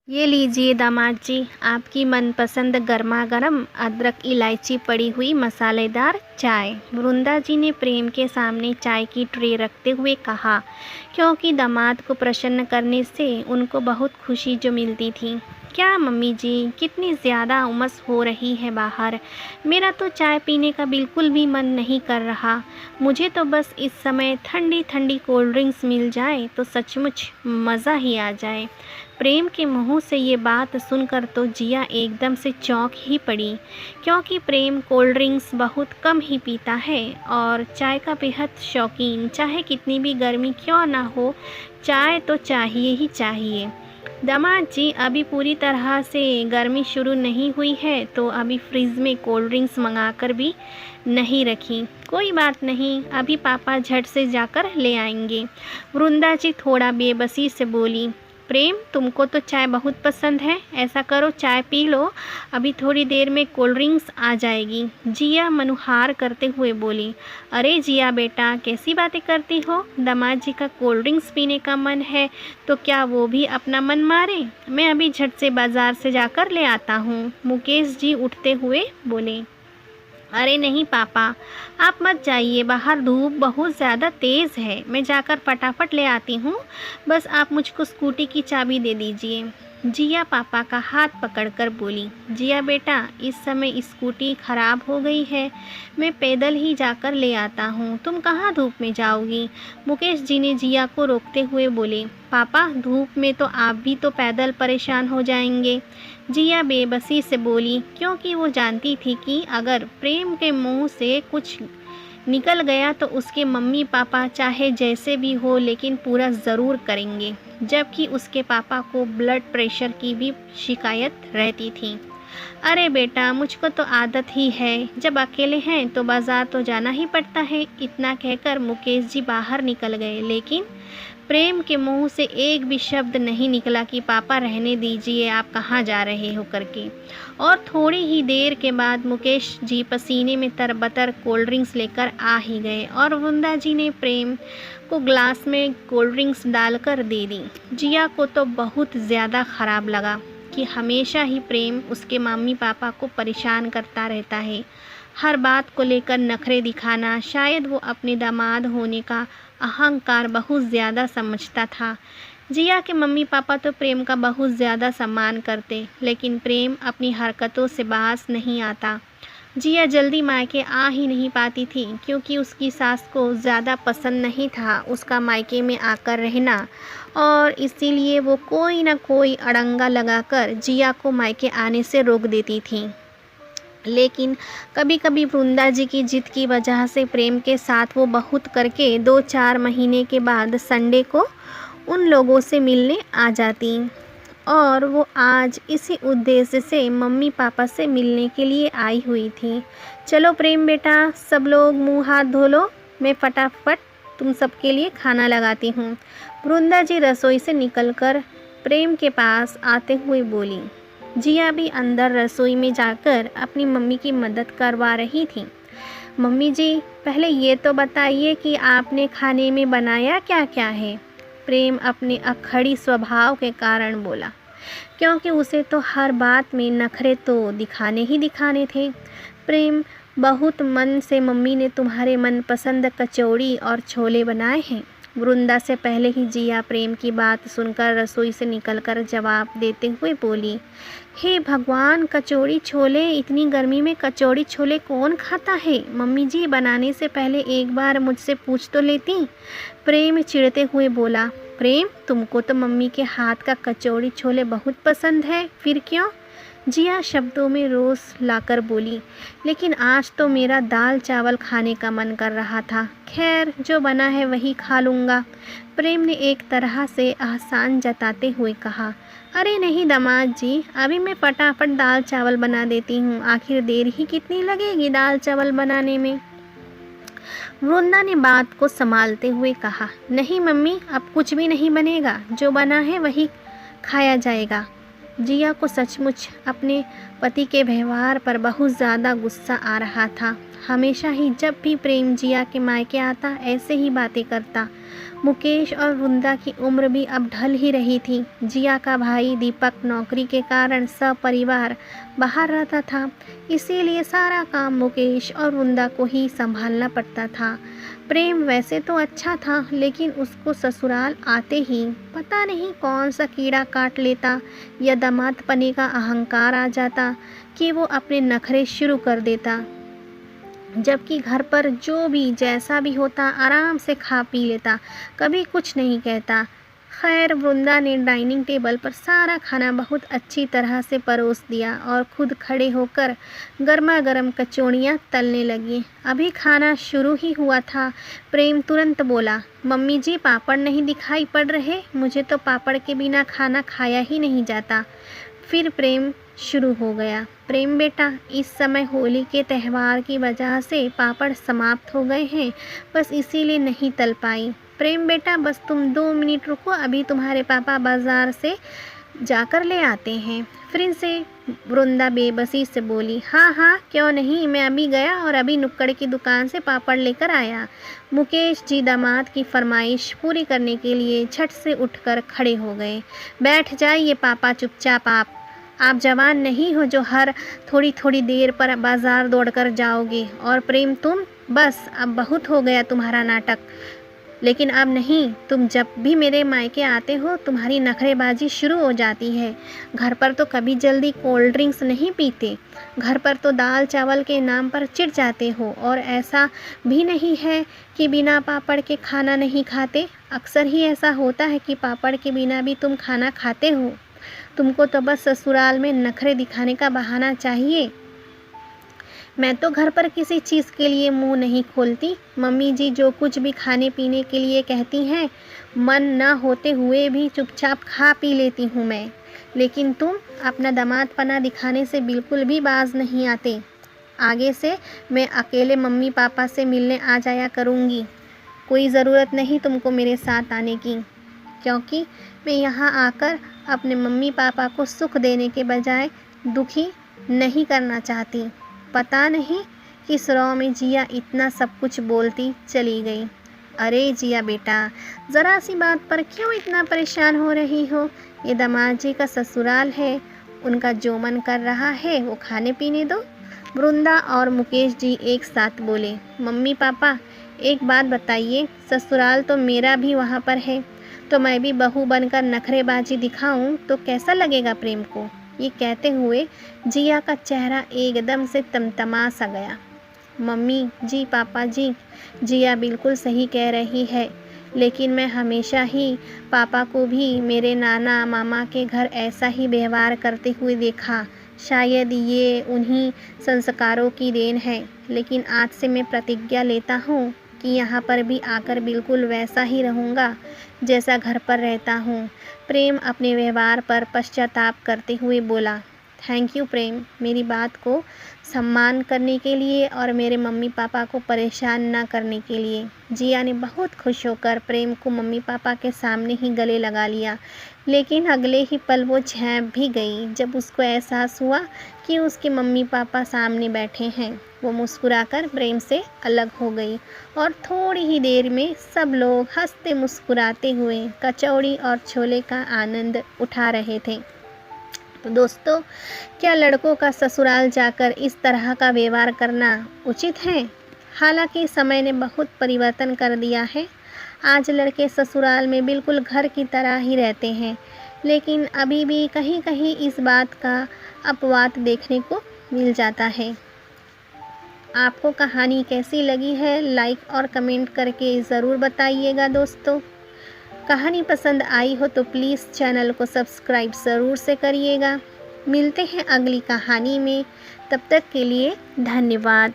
ये लीजिए दामाद जी, आपकी मनपसंद गर्मा-गर्म अदरक इलायची पड़ी हुई मसालेदार चाय। वृंदा जी ने प्रेम के सामने चाय की ट्रे रखते हुए कहा, क्योंकि दामाद को प्रसन्न करने से उनको बहुत खुशी जो मिलती थी। क्या मम्मी जी, कितनी ज़्यादा उमस हो रही है बाहर। मेरा तो चाय पीने का बिल्कुल भी मन नहीं कर रहा। मुझे तो बस इस समय ठंडी ठंडी कोल्ड ड्रिंक्स मिल जाए तो सचमुच मज़ा ही आ जाए। प्रेम के मुंह से ये बात सुनकर तो जिया एकदम से चौंक ही पड़ी, क्योंकि प्रेम कोल्ड ड्रिंक्स बहुत कम ही पीता है और चाय का बेहद शौकीन। चाहे कितनी भी गर्मी क्यों ना हो, चाय तो चाहिए ही चाहिए। दामाद जी, अभी पूरी तरह से गर्मी शुरू नहीं हुई है तो अभी फ्रिज में कोल्ड ड्रिंक्स मंगा कर भी नहीं रखी। कोई बात नहीं, अभी पापा झट से जाकर ले आएंगे। वृंदा जी थोड़ा बेबसी से बोली। प्रेम, तुमको तो चाय बहुत पसंद है, ऐसा करो चाय पी लो, अभी थोड़ी देर में कोल्ड ड्रिंक्स आ जाएगी। जिया मनुहार करते हुए बोली। अरे जिया बेटा, कैसी बातें करती हो। दामाद जी का कोल्ड ड्रिंक्स पीने का मन है तो क्या वो भी अपना मन मारे। मैं अभी झट से बाज़ार से जाकर ले आता हूँ, मुकेश जी उठते हुए बोले। अरे नहीं पापा, आप मत जाइए, बाहर धूप बहुत ज़्यादा तेज़ है, मैं जाकर फटाफट ले आती हूँ। बस आप मुझको स्कूटी की चाबी दे दीजिए। जिया पापा का हाथ पकड़कर बोली। जिया बेटा, इस समय स्कूटी ख़राब हो गई है, मैं पैदल ही जाकर ले आता हूँ, तुम कहाँ धूप में जाओगी। मुकेश जी ने जिया को रोकते हुए बोले। पापा, धूप में तो आप भी तो पैदल परेशान हो जाएंगे। जिया बेबसी से बोली, क्योंकि वो जानती थी कि अगर प्रेम के मुंह से कुछ निकल गया तो उसके मम्मी पापा चाहे जैसे भी हो लेकिन पूरा ज़रूर करेंगे, जबकि उसके पापा को ब्लड प्रेशर की भी शिकायत रहती थी। अरे बेटा, मुझको तो आदत ही है, जब अकेले हैं तो बाज़ार तो जाना ही पड़ता है। इतना कहकर मुकेश जी बाहर निकल गए, लेकिन प्रेम के मुंह से एक भी शब्द नहीं निकला कि पापा रहने दीजिए, आप कहाँ जा रहे हो करके। और थोड़ी ही देर के बाद मुकेश जी पसीने में तरबतर कोल्ड ड्रिंक्स लेकर आ ही गए और वृंदा जी ने प्रेम को ग्लास में कोल्ड ड्रिंक्स डालकर दे दी। जिया को तो बहुत ज़्यादा ख़राब लगा कि हमेशा ही प्रेम उसके मम्मी पापा को परेशान करता रहता है, हर बात को लेकर नखरे दिखाना। शायद वो अपने दामाद होने का अहंकार बहुत ज़्यादा समझता था। जिया के मम्मी पापा तो प्रेम का बहुत ज़्यादा सम्मान करते, लेकिन प्रेम अपनी हरकतों से बाज नहीं आता। जिया जल्दी मायके आ ही नहीं पाती थी, क्योंकि उसकी सास को ज़्यादा पसंद नहीं था उसका मायके में आकर रहना, और इसीलिए वो कोई ना कोई अड़ंगा लगाकर जिया को मायके आने से रोक देती थी। लेकिन कभी कभी वृंदा जी की जिद की वजह से प्रेम के साथ वो बहुत करके 2-4 महीने के बाद संडे को उन लोगों से मिलने आ जाती, और वो आज इसी उद्देश्य से मम्मी पापा से मिलने के लिए आई हुई थी। चलो प्रेम बेटा, सब लोग मुंह हाथ धो लो, मैं फटाफट तुम सबके लिए खाना लगाती हूँ। वृंदा जी रसोई से निकलकर प्रेम के पास आते हुए बोली। जिया भी अंदर रसोई में जाकर अपनी मम्मी की मदद करवा रही थी। मम्मी जी, पहले ये तो बताइए कि आपने खाने में बनाया क्या क्या है। प्रेम अपने अखड़ी स्वभाव के कारण बोला, क्योंकि उसे तो हर बात में नखरे तो दिखाने ही दिखाने थे। प्रेम, बहुत मन से मम्मी ने तुम्हारे मनपसंद कचौड़ी और छोले बनाए हैं। वृंदा से पहले ही जिया प्रेम की बात सुनकर रसोई से निकलकर जवाब देते हुए बोली। हे भगवान, कचौड़ी छोले, इतनी गर्मी में कचौड़ी छोले कौन खाता है। मम्मी जी, बनाने से पहले एक बार मुझसे पूछ तो लेती। प्रेम चिढ़ते हुए बोला। प्रेम, तुमको तो मम्मी के हाथ का कचौड़ी छोले बहुत पसंद है, फिर क्यों। जिया शब्दों में रोष लाकर बोली। लेकिन आज तो मेरा दाल चावल खाने का मन कर रहा था। खैर, जो बना है वही खा लूँगा। प्रेम ने एक तरह से एहसान जताते हुए कहा। अरे नहीं दामाद जी, अभी मैं फटाफट दाल चावल बना देती हूँ, आखिर देर ही कितनी लगेगी दाल चावल बनाने में। वृंदा ने बात को संभालते हुए कहा। नहीं मम्मी, अब कुछ भी नहीं बनेगा, जो बना है वही खाया जाएगा। जिया को सचमुच अपने पति के व्यवहार पर बहुत ज़्यादा गुस्सा आ रहा था। हमेशा ही जब भी प्रेम जिया के मायके आता ऐसे ही बातें करता। मुकेश और वृंदा की उम्र भी अब ढल ही रही थी। जिया का भाई दीपक नौकरी के कारण सपरिवार बाहर रहता था, इसीलिए सारा काम मुकेश और वृंदा को ही संभालना पड़ता था। प्रेम वैसे तो अच्छा था, लेकिन उसको ससुराल आते ही पता नहीं कौन सा कीड़ा काट लेता या दामाद पने का अहंकार आ जाता कि वो अपने नखरे शुरू कर देता, जबकि घर पर जो भी जैसा भी होता आराम से खा पी लेता, कभी कुछ नहीं कहता। खैर, वृंदा ने डाइनिंग टेबल पर सारा खाना बहुत अच्छी तरह से परोस दिया और खुद खड़े होकर गर्मा गर्म कचौड़ियाँ तलने लगी। अभी खाना शुरू ही हुआ था, प्रेम तुरंत बोला, मम्मी जी पापड़ नहीं दिखाई पड़ रहे, मुझे तो पापड़ के बिना खाना खाया ही नहीं जाता। फिर प्रेम शुरू हो गया, प्रेम बेटा, इस समय होली के त्यौहार की वजह से पापड़ समाप्त हो गए हैं, बस इसीलिए नहीं तल पाई। प्रेम बेटा, बस तुम 2 मिनट रुको, अभी तुम्हारे पापा बाज़ार से जाकर ले आते हैं। फिर से वृंदा बेबसी से बोली, हाँ हाँ क्यों नहीं, मैं अभी गया और अभी नुक्कड़ की दुकान से पापड़ लेकर आया। मुकेश जी दामाद की फरमाइश पूरी करने के लिए झट से उठकर खड़े हो गए। बैठ जाइए पापा चुपचाप, आप जवान नहीं हो जो हर थोड़ी थोड़ी देर पर बाज़ार दौड़कर जाओगे। और प्रेम तुम, बस अब बहुत हो गया तुम्हारा नाटक। लेकिन अब नहीं, तुम जब भी मेरे मायके आते हो तुम्हारी नखरेबाजी शुरू हो जाती है। घर पर तो कभी जल्दी कोल्ड ड्रिंक्स नहीं पीते, घर पर तो दाल चावल के नाम पर चिढ़ जाते हो, और ऐसा भी नहीं है कि बिना पापड़ के खाना नहीं खाते। अक्सर ही ऐसा होता है कि पापड़ के बिना भी तुम खाना खाते हो। तुमको तो बस ससुराल में नखरे दिखाने का बहाना चाहिए। मैं तो घर पर किसी चीज़ के लिए मुंह नहीं खोलती। मम्मी जी जो कुछ भी खाने पीने के लिए कहती हैं, मन न होते हुए भी चुपचाप खा पी लेती हूँ मैं। लेकिन तुम अपना दामादपना दिखाने से बिल्कुल भी बाज नहीं आते। आगे से मैं अकेले मम्मी पापा से मिलने आ जाया करूँगी। कोई ज़रूरत नहीं तुमको मेरे साथ आने की, क्योंकि मैं यहाँ आकर अपने मम्मी पापा को सुख देने के बजाय दुखी नहीं करना चाहती। पता नहीं किस रौ में जिया इतना सब कुछ बोलती चली गई। अरे जिया बेटा, ज़रा सी बात पर क्यों इतना परेशान हो रही हो? ये दामाद जी का ससुराल है, उनका जो मन कर रहा है वो खाने पीने दो। वृंदा और मुकेश जी एक साथ बोले, मम्मी पापा एक बात बताइए, ससुराल तो मेरा भी वहाँ पर है, तो मैं भी बहू बनकर नखरेबाजी दिखाऊं तो कैसा लगेगा प्रेम को? ये कहते हुए जिया का चेहरा एकदम से तमतमा सा गया। मम्मी जी पापा जी, जिया बिल्कुल सही कह रही है, लेकिन मैं हमेशा ही पापा को भी मेरे नाना मामा के घर ऐसा ही व्यवहार करते हुए देखा। शायद ये उन्हीं संस्कारों की देन है, लेकिन आज से मैं प्रतिज्ञा लेता हूँ कि यहाँ पर भी आकर बिल्कुल वैसा ही रहूँगा जैसा घर पर रहता हूँ। प्रेम अपने व्यवहार पर पश्चाताप करते हुए बोला, थैंक यू प्रेम, मेरी बात को सम्मान करने के लिए और मेरे मम्मी पापा को परेशान ना करने के लिए। जिया ने बहुत खुश होकर प्रेम को मम्मी पापा के सामने ही गले लगा लिया, लेकिन अगले ही पल वो झेंप भी गई जब उसको एहसास हुआ कि उसके मम्मी पापा सामने बैठे हैं। वो मुस्कुराकर प्रेम से अलग हो गई और थोड़ी ही देर में सब लोग हंसते मुस्कुराते हुए कचौड़ी और छोले का आनंद उठा रहे थे। तो दोस्तों, क्या लड़कों का ससुराल जाकर इस तरह का व्यवहार करना उचित है? हालांकि समय ने बहुत परिवर्तन कर दिया है। आज लड़के ससुराल में बिल्कुल घर की तरह ही रहते हैं, लेकिन अभी भी कहीं कहीं इस बात का अपवाद देखने को मिल जाता है। आपको कहानी कैसी लगी है, लाइक और कमेंट करके ज़रूर बताइएगा दोस्तों। कहानी पसंद आई हो तो प्लीज़ चैनल को सब्सक्राइब ज़रूर से करिएगा। मिलते हैं अगली कहानी में, तब तक के लिए धन्यवाद।